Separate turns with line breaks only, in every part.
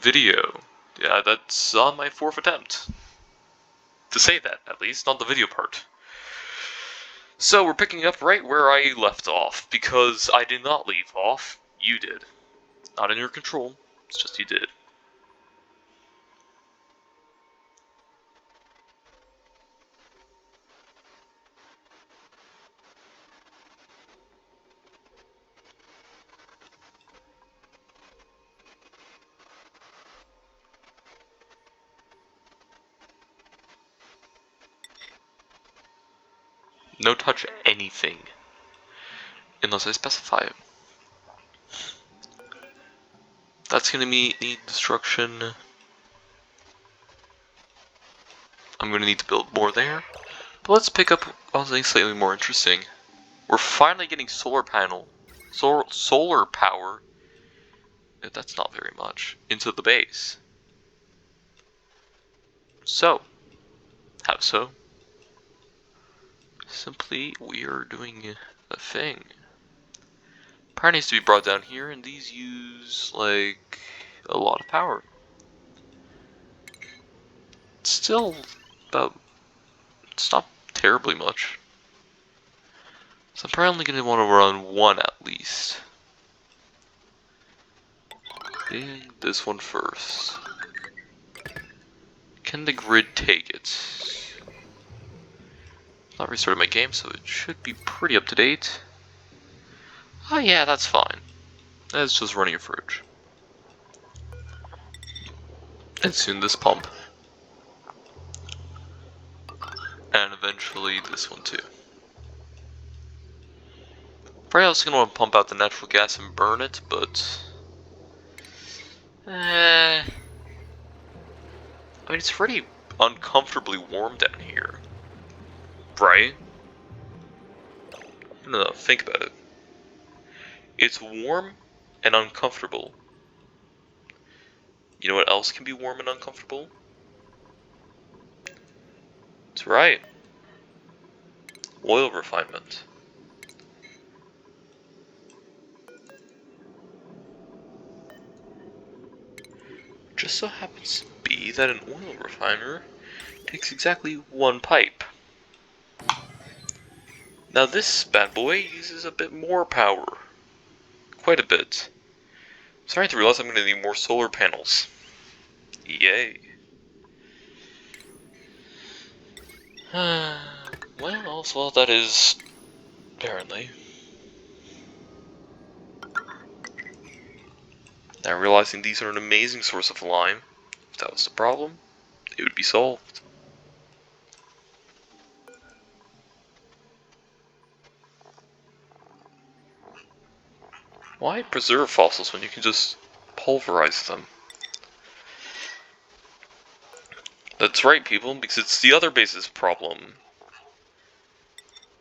video. Yeah, that's on my 4th attempt. To say that, at least, not the video part. So, we're picking up right where I left off, because I did not leave off, you did. Not in your control, it's just you did. No touch anything, unless I specify it. That's gonna need destruction. I'm gonna need to build more there. But let's pick up something slightly more interesting. We're finally getting solar power. That's not very much. Into the base. So, how so? Simply, we are doing a thing. Power needs to be brought down here, and these use, like, a lot of power. It's still about, it's not terribly much. So I'm probably going to want to run one at least. And this one first. Can the grid take it? Not restarted my game, so it should be pretty up to date. Oh yeah, that's fine. That's just running a fridge. And soon this pump. And eventually this one too. Probably also gonna want to pump out the natural gas and burn it, but I mean, it's pretty uncomfortably warm down here, right? No, think about it. It's warm and uncomfortable. You know what else can be warm and uncomfortable? That's right. Oil refinement. Just so happens to be that an oil refiner takes exactly one pipe. Now this bad boy uses a bit more power. Quite a bit. I'm starting to realize I'm going to need more solar panels. Yay. Well, that is... apparently. Now realizing these are an amazing source of lime. If that was the problem, it would be solved. Why preserve fossils when you can just pulverize them? That's right, people, because it's the other base's problem.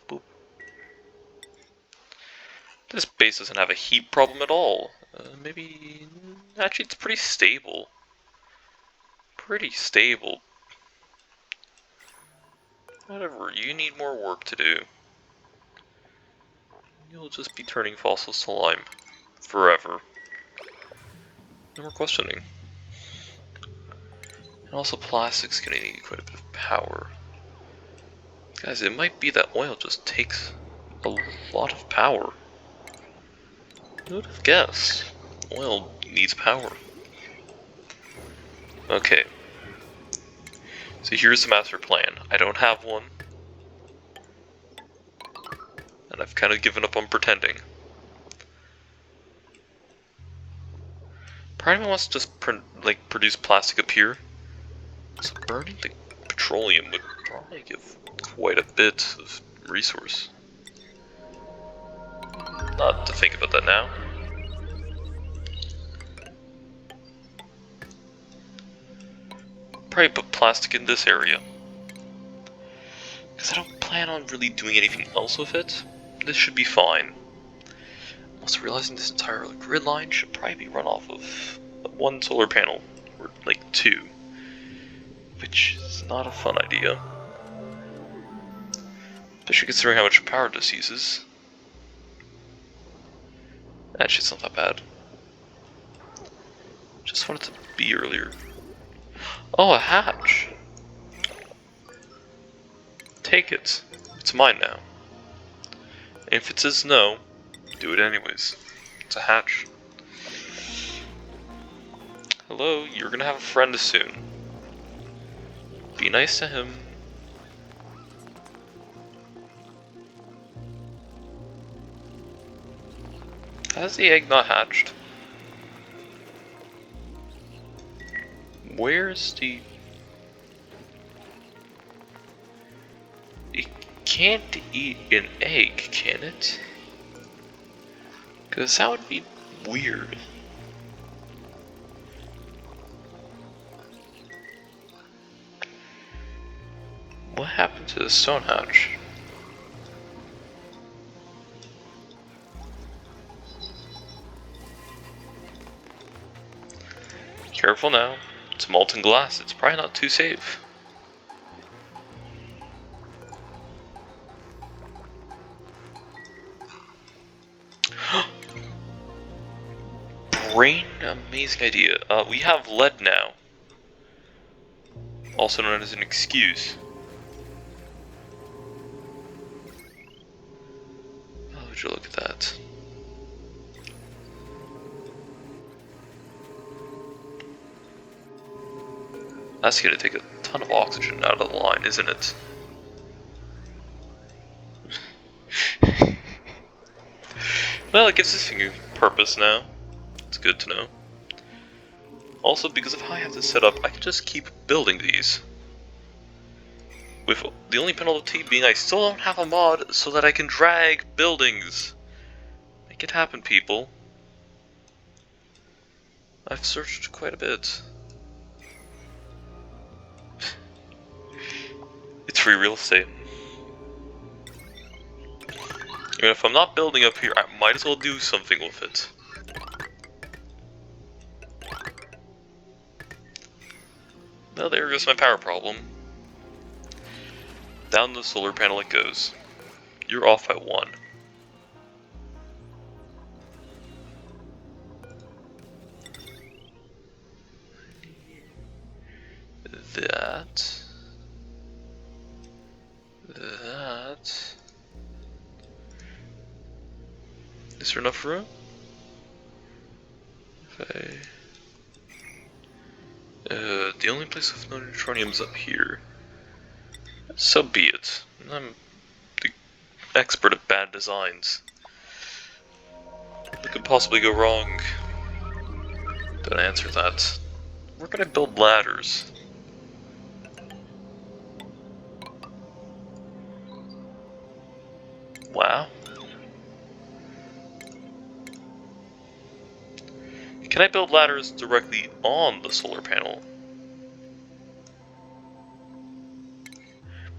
Boop. This base doesn't have a heat problem at all. Maybe... actually, it's pretty stable. Pretty stable. Whatever, you need more work to do. You'll just be turning fossils to lime. Forever. No more questioning. And also plastic's gonna need quite a bit of power. Guys, it might be that oil just takes a lot of power. Who would have guessed? Oil needs power. Okay. So here's the master plan. I don't have one. And I've kind of given up on pretending. Part of me wants to just produce plastic up here. So burning the petroleum would probably give quite a bit of resource. Not to think about that now. Probably put plastic in this area. Because I don't plan on really doing anything else with it. This should be fine. Also realizing this entire grid line should probably be run off of one solar panel, or like two. Which is not a fun idea. Especially considering how much power this uses. Actually, it's not that bad. Just wanted to be earlier. Oh, a hatch. Take it. It's mine now. If it says no, do it anyways. It's a hatch. Hello, you're gonna have a friend soon. Be nice to him. Has the egg not hatched? Where's the... It can't eat an egg, can it? Because that would be weird. What happened to the stone hatch? Careful now. It's molten glass. It's probably not too safe. Brain, amazing idea. We have lead now. Also known as an excuse. Oh, would you look at that? That's gonna take a ton of oxygen out of the line, isn't it? Well, it gives this thing a purpose now. It's good to know. Also, because of how I have this set up, I can just keep building these. With the only penalty being I still don't have a mod so that I can drag buildings. Make it happen, people. I've searched quite a bit. It's free real estate. Even if I'm not building up here, I might as well do something with it. Well, there goes my power problem. Down the solar panel it goes. You're off by 1. That. Is there enough room? Okay. The only place with no neutronium is up here. So be it. I'm the expert at bad designs. What could possibly go wrong? Don't answer that. Where can I build ladders? Wow. Can I build ladders directly on the solar panel?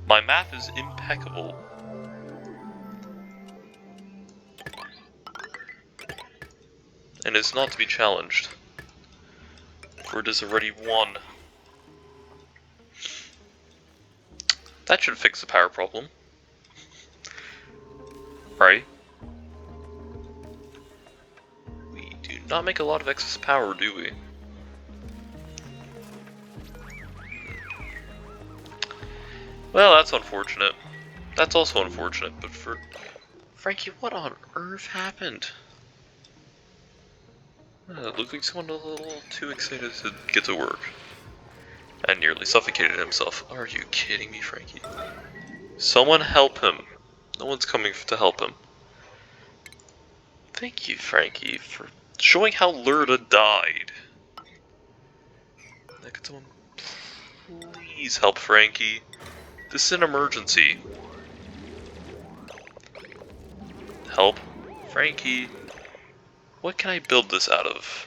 My math is impeccable. And is not to be challenged. For it is already 1. That should fix the power problem. Right? We do not make a lot of excess power, do we? Well, that's unfortunate. That's also unfortunate, but for... Frankie, what on earth happened? It looked like someone a little too excited to get to work. And nearly suffocated himself. Are you kidding me, Frankie? Someone help him. No one's coming to help him. Thank you, Frankie, for showing how Lurda died. Now, could someone please help Frankie? This is an emergency. Help Frankie. What can I build this out of?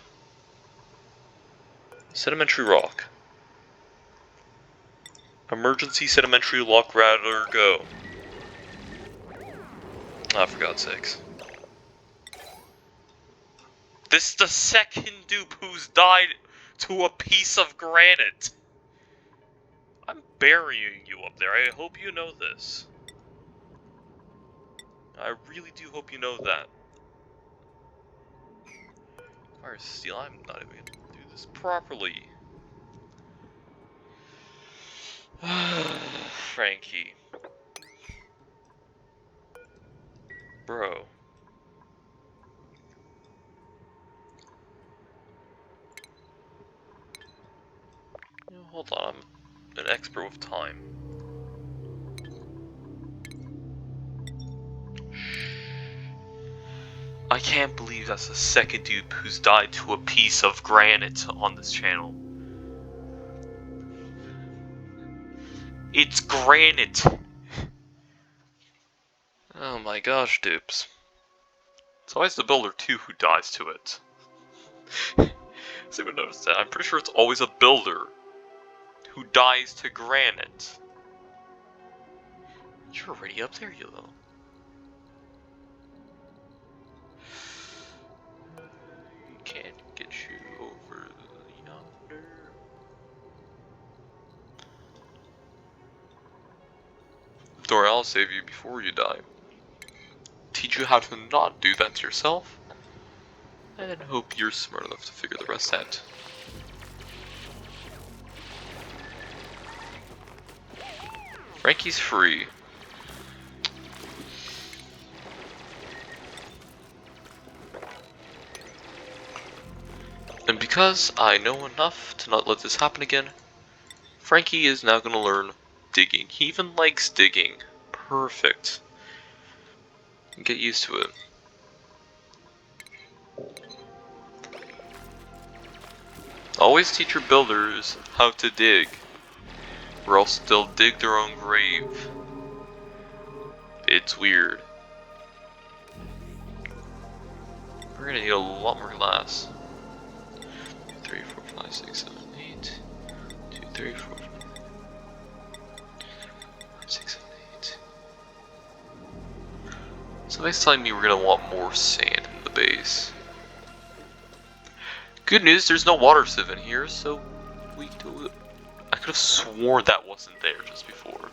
Sedimentary rock. Emergency sedimentary rock ladder, go. Ah, for God's sakes. This is the second dupe who's died to a piece of granite. I'm burying you up there. I hope you know this. I really do hope you know that. Fire steel, I'm not even gonna do this this properly. Frankie. Bro. Hold on, I'm an expert with time. I can't believe that's the second dude who's died to a piece of granite on this channel. It's granite! Oh my gosh, dupes. It's always the builder too who dies to it. Has anyone noticed that? I'm pretty sure it's always a builder who dies to granite. You're already up there, you little. Can't get you over yonder. Don't worry, I'll save you before you die. Teach you how to not do that to yourself, and hope you're smart enough to figure the rest out. Frankie's free. And because I know enough to not let this happen again, Frankie is now going to learn digging. He even likes digging. Perfect. Get used to it. Always teach your builders how to dig, or else they'll dig their own grave. It's weird. We're gonna need a lot more glass. 2, 3, 4, 5, 6, 7, 8. 2, 3, 4, 5, 6, 7, 8. Something's telling me we're gonna want more sand in the base. Good news, there's no water sieve in here, so we do it. I could have sworn that wasn't there just before.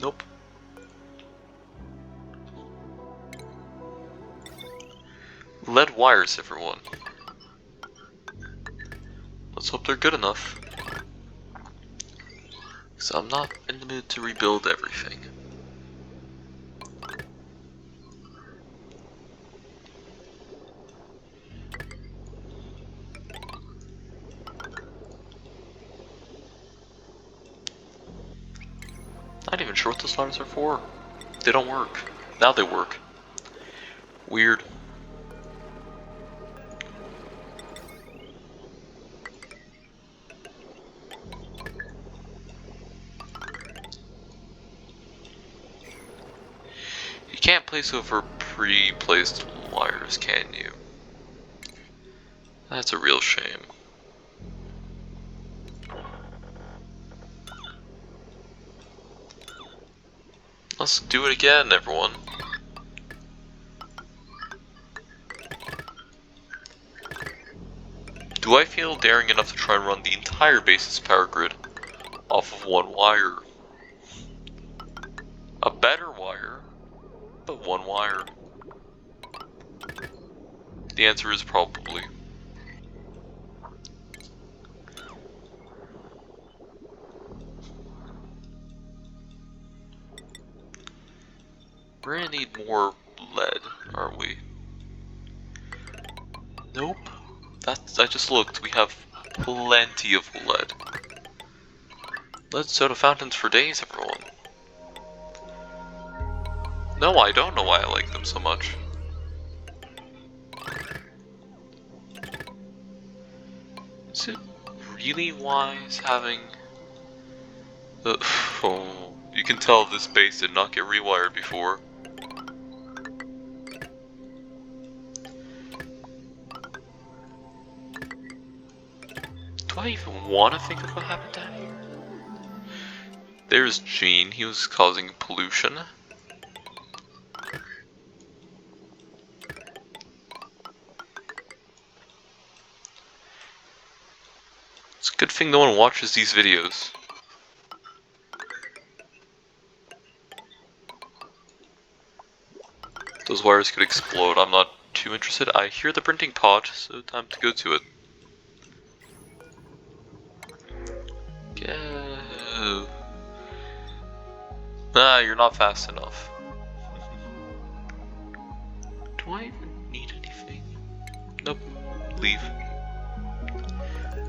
Nope. Lead wires, everyone. Let's hope they're good enough. Because I'm not in the mood to rebuild everything. Not even sure what those ladders are for. They don't work. Now they work. Weird. You can't place over pre-placed wires, can you? That's a real shame. Let's do it again, everyone. Do I feel daring enough to try and run the entire base's power grid off of one wire? A better wire, but one wire. The answer is probably. We're gonna need more lead, aren't we? Nope. I just looked. We have plenty of lead. Lead soda fountains for days, everyone. No, I don't know why I like them so much. Is it really wise having the... Oh, you can tell this base did not get rewired before. Do I even want to think of what happened down here? There's Gene, he was causing pollution. It's a good thing no one watches these videos. Those wires could explode. I'm not too interested. I hear the printing pod, so time to go to it. Go. Ah, you're not fast enough. Do I even need anything? Nope. Leave.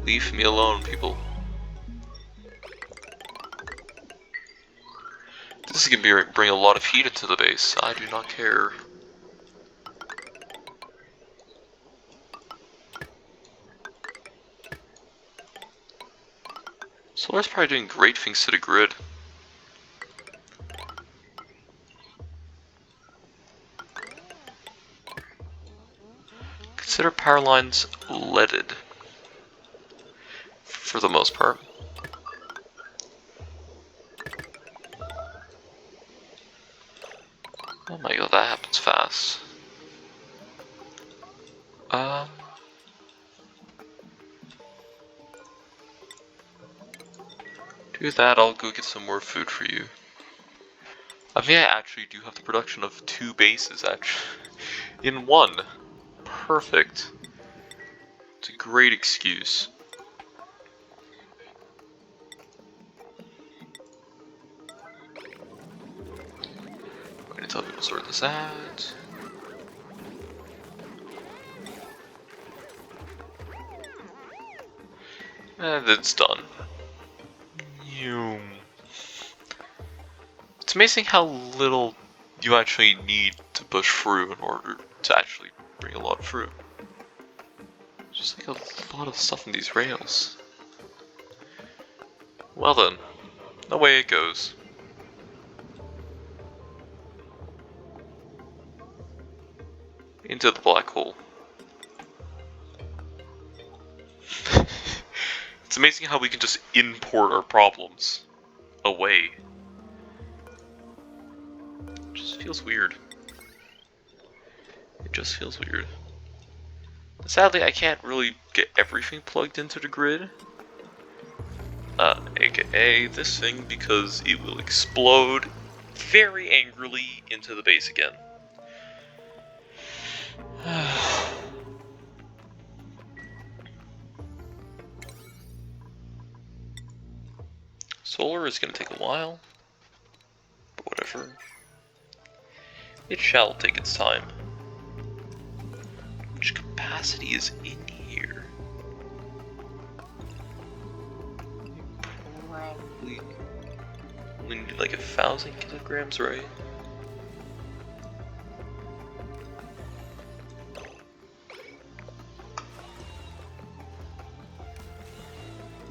Leave me alone, people. This is gonna bring a lot of heat into the base. I do not care. Solar's probably doing great things to the grid. Consider power lines leaded. For the most part. Oh my god, that happens fast. Do that, I'll go get some more food for you. I think I actually do have the production of 2 bases, actually. In one. Perfect. It's a great excuse. I'm gonna tell people to sort this out. And it's done. It's amazing how little you actually need to push through in order to actually bring a lot of fruit. Just like a lot of stuff in these rails. Well then, away it goes. Into the black hole. It's amazing how we can just import our problems away. It just feels weird. It just feels weird. Sadly, I can't really get everything plugged into the grid. AKA this thing, because it will explode very angrily into the base again. Solar is going to take a while, but whatever. It shall take its time. Which capacity is in here? Probably only need like 1,000 kilograms, right?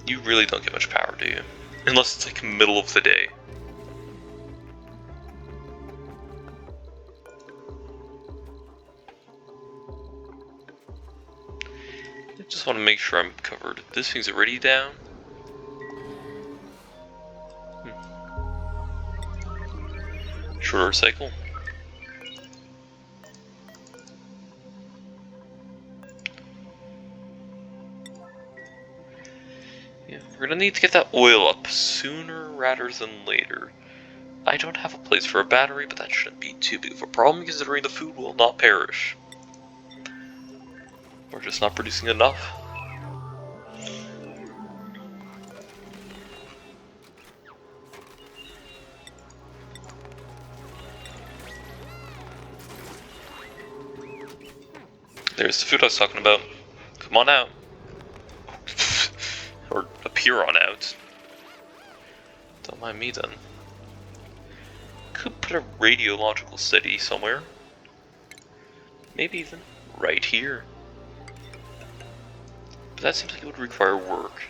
You really don't get much power, do you? Unless it's like middle of the day. I just want to make sure I'm covered. This thing's already down. Shorter cycle. Yeah, we're gonna need to get that oil up sooner rather than later. I don't have a place for a battery, but that shouldn't be too big of a problem considering the food will not perish. We're just not producing enough. There's the food I was talking about. Come on out. Or appear on out. Don't mind me then. Could put a radiological city somewhere. Maybe even right here. But that seems like it would require work.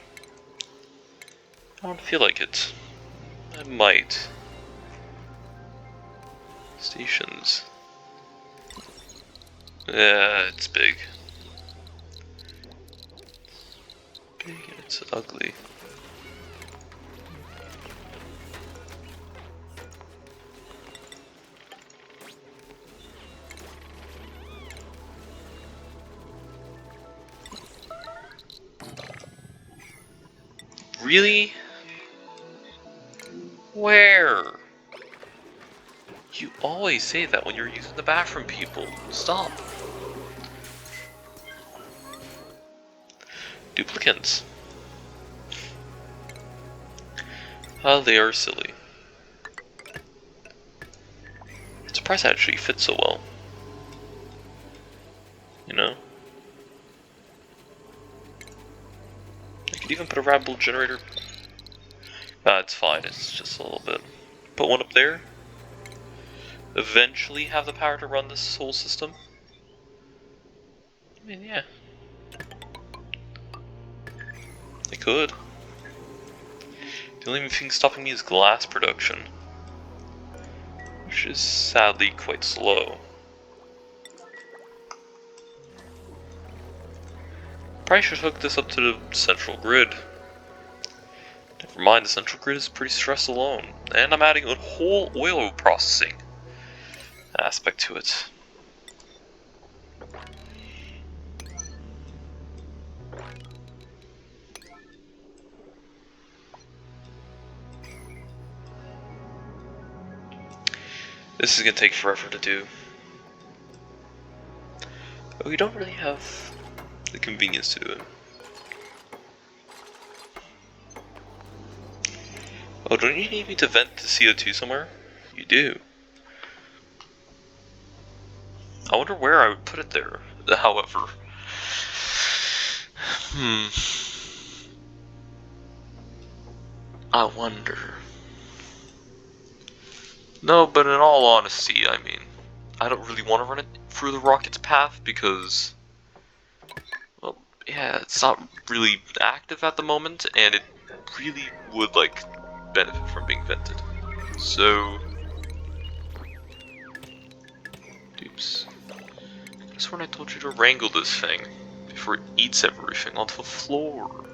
I don't feel like it. I might. Stations. Yeah, it's big. Big and it's ugly. Really? Where? You always say that when you're using the bathroom, people. Stop. Duplicants. Oh, they are silly. I'm surprised that actually fits so well. You know? I could even put a rat generator. It's fine, it's just a little bit. Put one up there. Eventually have the power to run this whole system. I mean, yeah. I could. The only thing stopping me is glass production, which is sadly quite slow. Probably should hook this up to the central grid. Never mind, the central grid is pretty stressed alone, and I'm adding a whole oil processing aspect to it. This is gonna take forever to do. But we don't really have the convenience to do it. Oh, don't you need me to vent the CO2 somewhere? You do. I wonder where I would put it there, however. I wonder. No, but in all honesty, I mean, I don't really want to run it through the rocket's path because, well, yeah, it's not really active at the moment, and it really would, like, benefit from being vented. So, oops. That's when I told you to wrangle this thing before it eats everything onto the floor.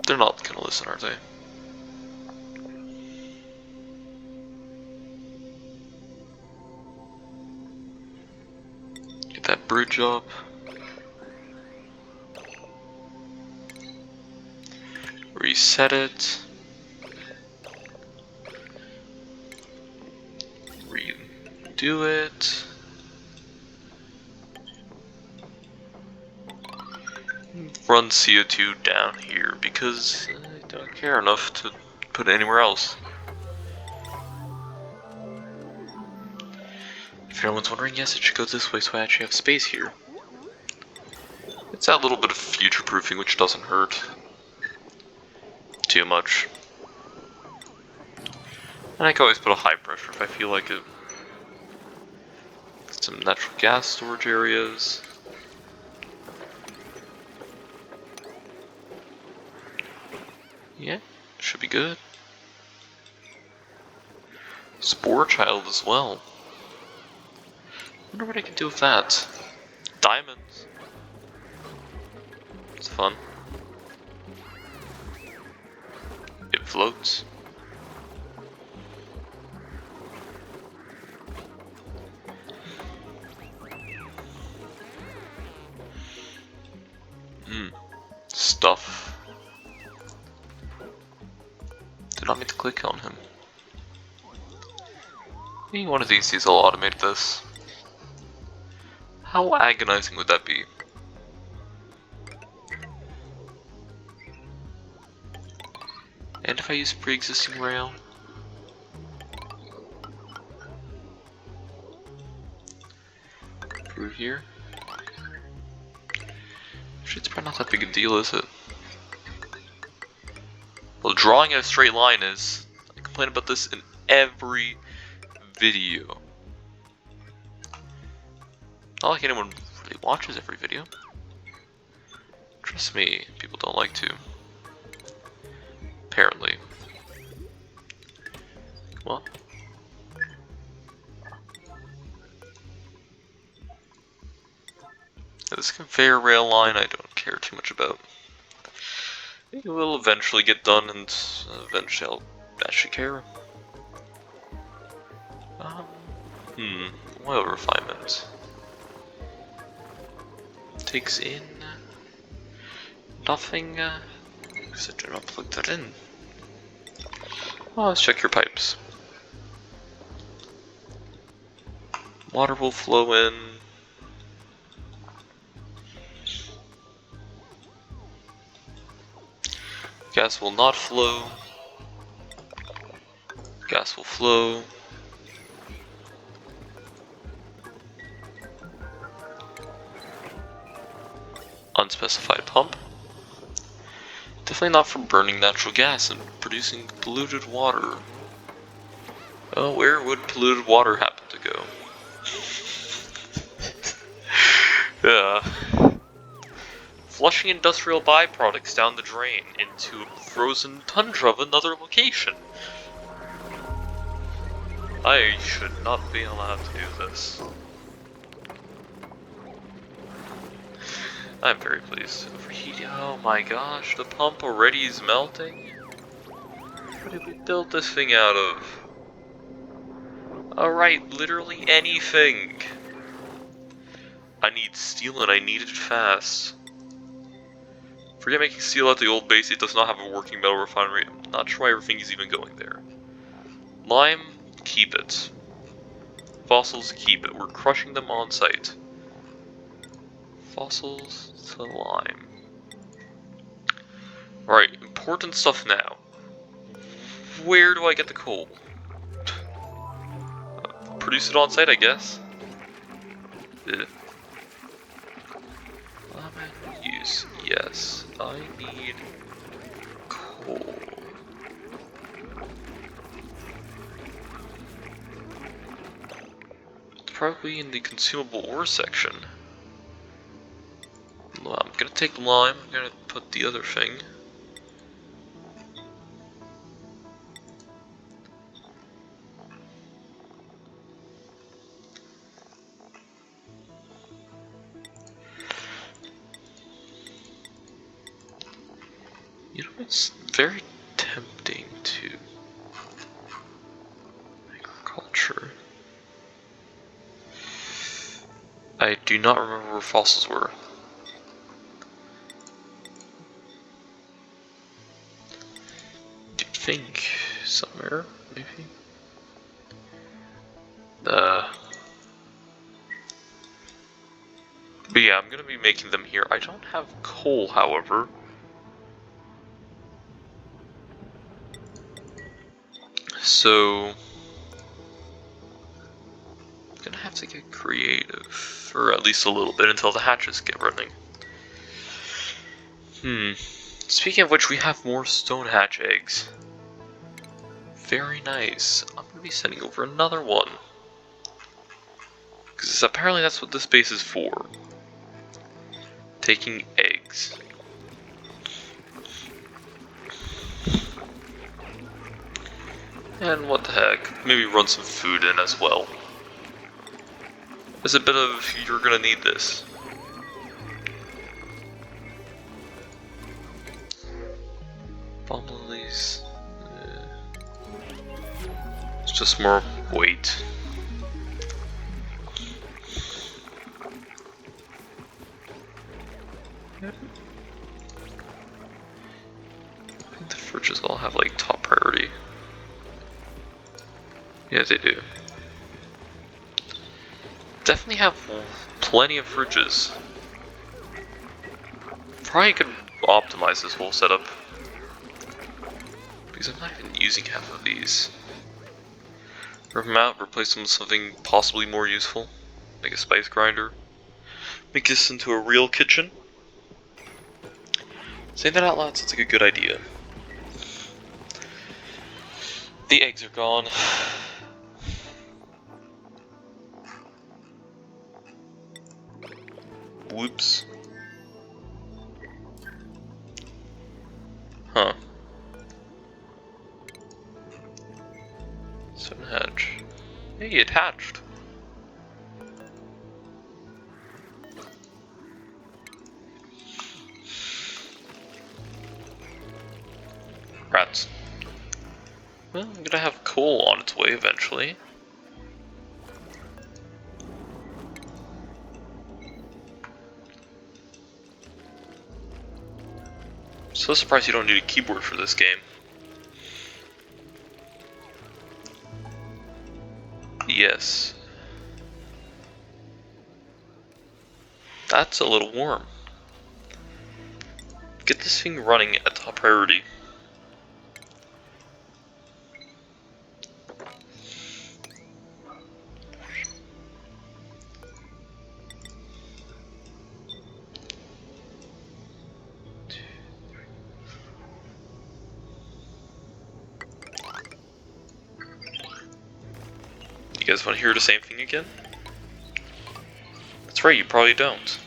They're not gonna listen, are they? Get that bridge up. Reset it. Redo it. Run CO2 down here because I don't care enough to put it anywhere else. If anyone's wondering, yes, it should go this way so I actually have space here. It's that little bit of future-proofing which doesn't hurt too much. And I can always put a high pressure if I feel like it. Some natural gas storage areas. Yeah, should be good. Spore child as well. Wonder what I can do with that. Diamonds. It's fun. It floats. Stuff. Did not mean to click on him. Maybe one of these days I'll automate this. How agonizing would that be? And if I use pre-existing rail? Through here? It's probably not that big a deal, is it? Well, drawing in a straight line is. I complain about this in every video. Not like anyone really watches every video. Trust me, people don't like to. Apparently. Come on. This conveyor rail line I don't care too much about. It will eventually get done and eventually I'll actually care. Oil refinement. Takes in Nothing, because I do not plug that in. Oh, let's check your pipes. Water will flow in. Gas will not flow. Gas will flow. Unspecified pump. Definitely not for burning natural gas and producing polluted water. Oh, where would polluted water happen to go? Yeah. Flushing industrial byproducts down the drain into a frozen tundra of another location. I should not be allowed to do this. I'm very pleased. Overheating. Oh my gosh, the pump already is melting? What did we build this thing out of? Alright, literally anything. I need steel and I need it fast. Forget making steel at the old base, it does not have a working metal refinery. I'm not sure why everything is even going there. Lime, keep it. Fossils, keep it. We're crushing them on site. Fossils to lime. Right, important stuff now. Where do I get the coal? Produce it on site, I guess. Ugh. Use. Yes, I need coal. It's probably in the consumable ore section. Well, I'm gonna take lime, I'm gonna put the other thing. You know, it's very tempting to agriculture. I do not remember where fossils were. I think somewhere, maybe. But yeah, I'm gonna be making them here. I don't have coal, however. So I'm gonna have to get creative for at least a little bit until the hatches get running. Speaking of which, we have more stone hatch eggs. Very nice. I'm gonna be sending over another one. Because apparently that's what this base is for. Taking eggs. And what the heck, maybe run some food in as well. There's a bit of, you're gonna need this. Bomb lilies. It's just more weight. I think the fridges all have like top priority. Yeah, they do. Definitely have plenty of fridges. Probably could optimize this whole setup. Because I'm not even using half of these. Rip them out, replace them with something possibly more useful. Like a spice grinder. Make this into a real kitchen. Saying that out loud sounds like a good idea. The eggs are gone. Whoops. Huh. Stone hatch. Hey, it hatched. Rats. Well, I'm gonna have coal on its way eventually. So surprised you don't need a keyboard for this game. Yes. That's a little warm. Get this thing running at top priority. You guys want to hear the same thing again? That's right, you probably don't.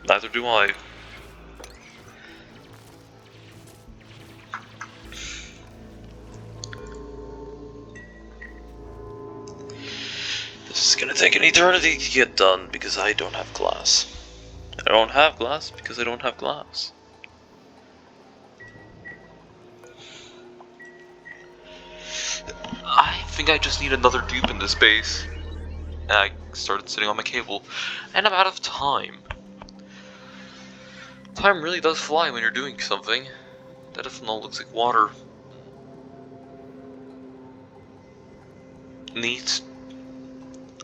Neither do I. This is gonna take an eternity to get done because I don't have glass. I don't have glass because I don't have glass. I think I just need another dupe in this base. And I started sitting on my cable, and I'm out of time. Time really does fly when you're doing something. That ethanol looks like water. Neat.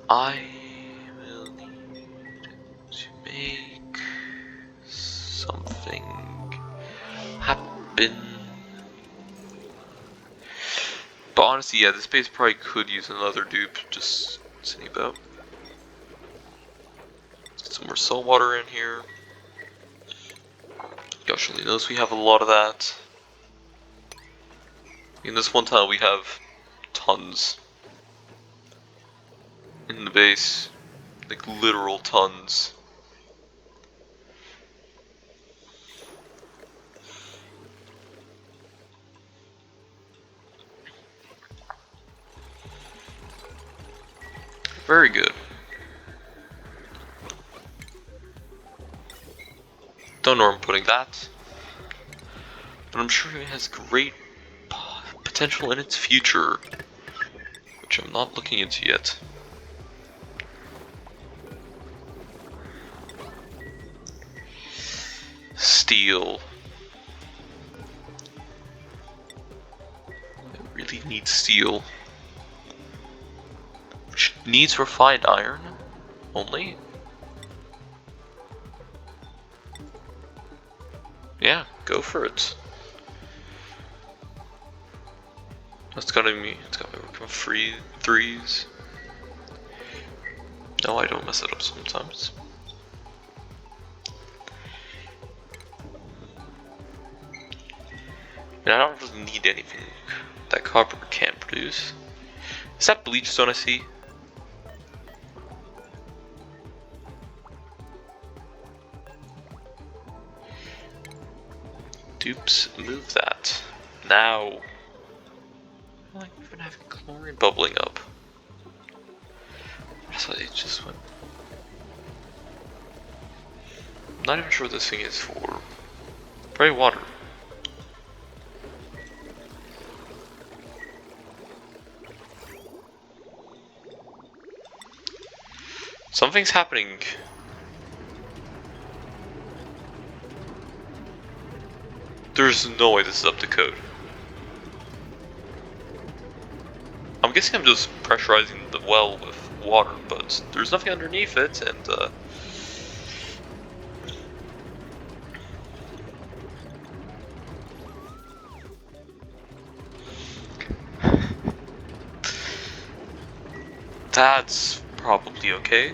I will need to make something happen. But honestly, yeah, this base probably could use another dupe, just sitting about. Get some more salt water in here. Gosh only knows we have a lot of that. In this one tile we have tons. In the base. Like literal tons. Very good. Don't know where I'm putting that. But I'm sure it has great potential in its future. Which I'm not looking into yet. Steel. I really need steel. Which needs refined iron only. Yeah, go for it. It's got me working free threes. No, I don't mess it up sometimes. And I don't really need anything that copper can't produce. Is that bleach stone I see? Dupes, move that. Now. I like even having chlorine bubbling up. So it just went. I'm not even sure what this thing is for. Probably water. Something's happening. There's no way this is up to code. I'm guessing I'm just pressurizing the well with water, but there's nothing underneath it, and that's probably okay.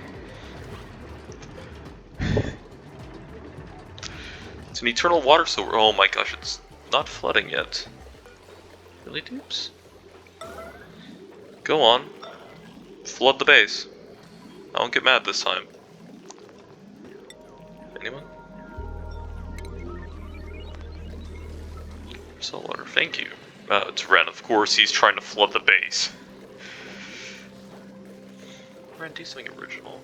It's an eternal water source. Oh my gosh, it's not flooding yet. Really, dupes? Go on. Flood the base. I won't get mad this time. Anyone? Saltwater, thank you. It's Ren, of course he's trying to flood the base. Ren, do something original.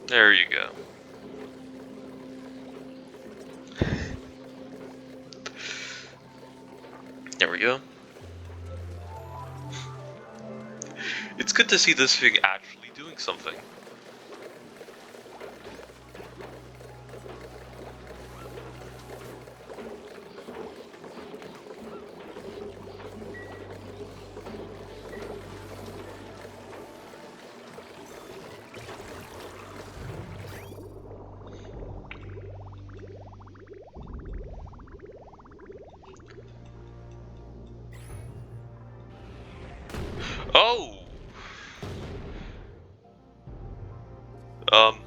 There you go. There we go. It's good to see this thing actually doing something. Oh! Um...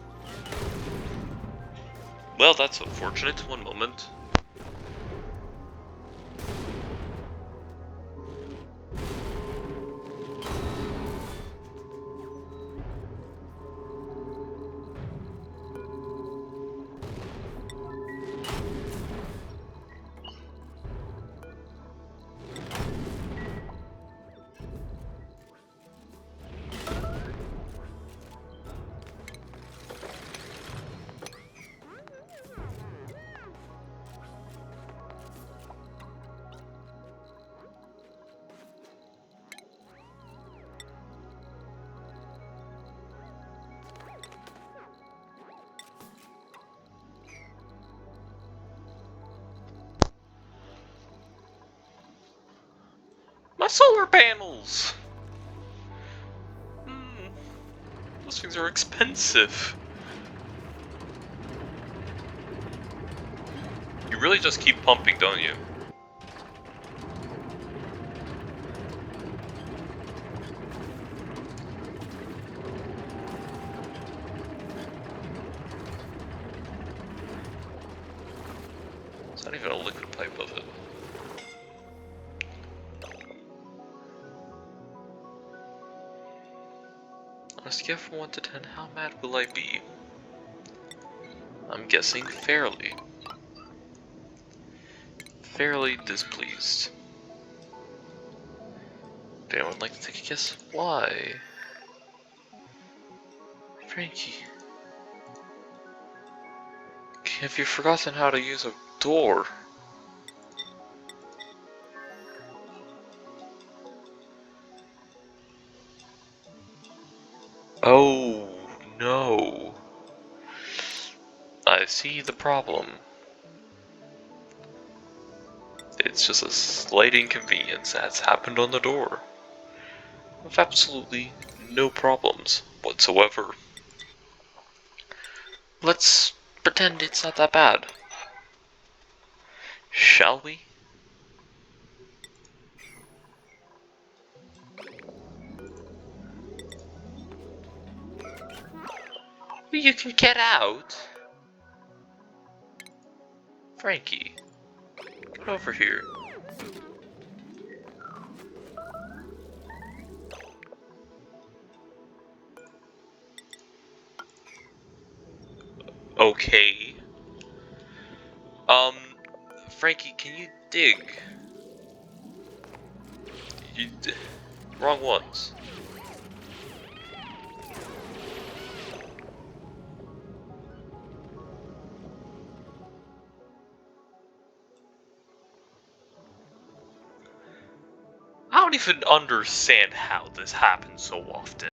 Well, that's unfortunate. One moment. My solar panels! Those things are expensive. You really just keep pumping, don't you? It's not even a liquid pipe of it. On a scale from 1 to 10, how mad will I be? I'm guessing fairly. Fairly displeased. Would anyone like to take a guess why? Frankie. Have you forgotten how to use a door? Oh, no. I see the problem. It's just a slight inconvenience that's happened on the door. With absolutely no problems whatsoever. Let's pretend it's not that bad. Shall we? You can get out. Frankie, get over here. Okay. Frankie, can you dig? Wrong ones. I don't even understand how this happens so often.